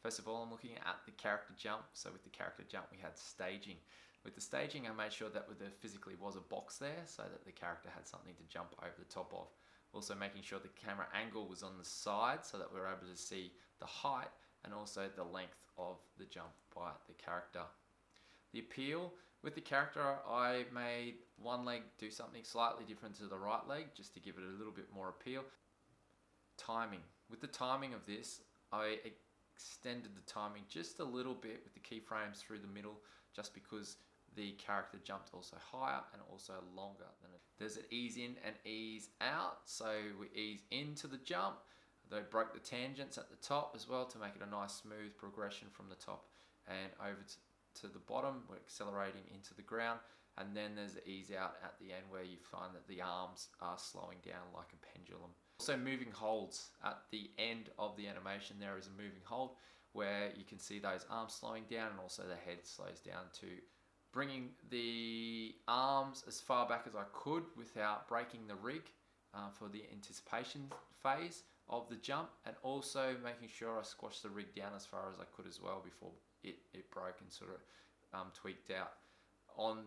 First of all, I'm looking at the character jump. So with the character jump, we had staging. With the staging, I made sure that there physically was a box there so that the character had something to jump over the top of. Also making sure the camera angle was on the side so that we were able to see the height and also the length of the jump by the character. The appeal, with the character, I made one leg do something slightly different to the right leg just to give it a little bit more appeal. Timing. With the timing of this, I extended the timing just a little bit with the keyframes through the middle just because the character jumped also higher and also longer than it. There's an ease in and ease out. So we ease into the jump. They broke the tangents at the top as well to make it a nice smooth progression from the top and over to the bottom. We're accelerating into the ground, and then there's the ease out at the end where you find that the arms are slowing down like a pendulum. Also moving holds. At the end of the animation there is a moving hold where you can see those arms slowing down and also the head slows down too. Bringing the arms as far back as I could without breaking the rig for the anticipation phase of the jump, and also making sure I squashed the rig down as far as I could as well before it broke and sort of tweaked out. On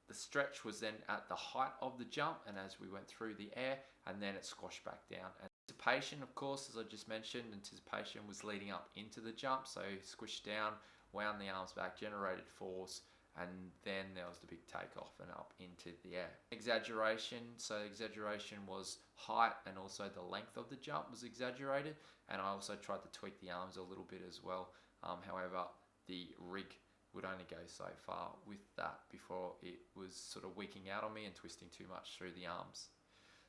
the stretch was then at the height of the jump and as we went through the air, and then it squashed back down. Anticipation, of course, as I just mentioned, anticipation was leading up into the jump, so squished down, wound the arms back, generated force, and then there was the big takeoff and up into the air. Exaggeration, so exaggeration was height and also the length of the jump was exaggerated, and I also tried to tweak the arms a little bit as well. However, the rig would only go so far with that before it was sort of weaking out on me and twisting too much through the arms.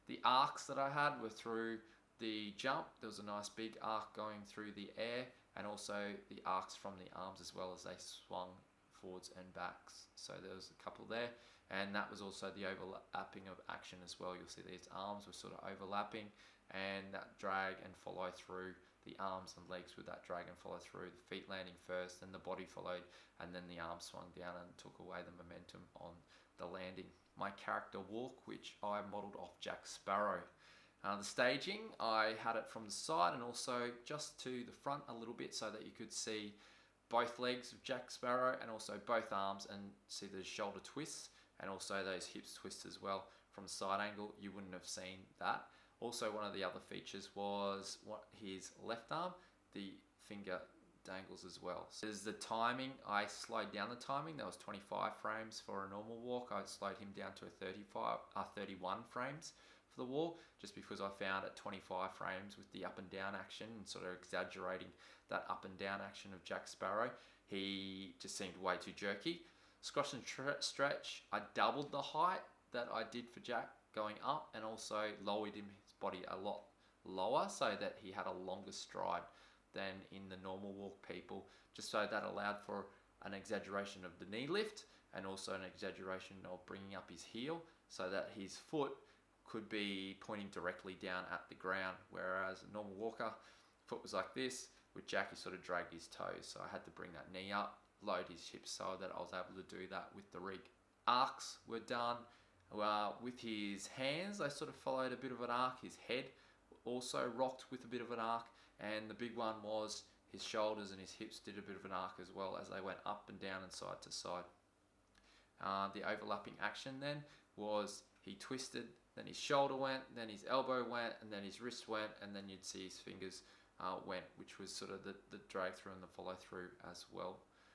The arcs that I had were through the jump. There was a nice big arc going through the air, and also the arcs from the arms as well as they swung forwards and backs. So there was a couple there, and that was also the overlapping of action as well. You'll see these arms were sort of overlapping, and that drag and follow through the arms and legs with that drag and follow through, the feet landing first, then the body followed, and then the arms swung down and took away the momentum on the landing. My character walk, which I modelled off Jack Sparrow. The staging, I had it from the side and also just to the front a little bit so that you could see both legs of Jack Sparrow and also both arms and see the shoulder twists and also those hips twists as well. From the side angle, you wouldn't have seen that. Also, one of the other features was his left arm, the finger dangles as well. So there's the timing. I slowed down the timing. That was 25 frames for a normal walk. I slowed him down to 31 frames for the walk, just because I found at 25 frames with the up and down action and sort of exaggerating that up and down action of Jack Sparrow, he just seemed way too jerky. Squash and stretch, I doubled the height that I did for Jack going up and also lowered his body a lot lower so that he had a longer stride than in the normal walk people, just so that allowed for an exaggeration of the knee lift and also an exaggeration of bringing up his heel so that his foot could be pointing directly down at the ground, whereas a normal walker foot was like this. With Jack, he sort of dragged his toes, so I had to bring that knee up, load his hips so that I was able to do that with the rig. Arcs were done. With his hands, they sort of followed a bit of an arc. His head also rocked with a bit of an arc, and the big one was his shoulders and his hips did a bit of an arc as well as they went up and down and side to side. The overlapping action then was he twisted, then his shoulder went, then his elbow went, and then his wrist went, and then you'd see his fingers went, which was sort of the drag through and the follow through as well.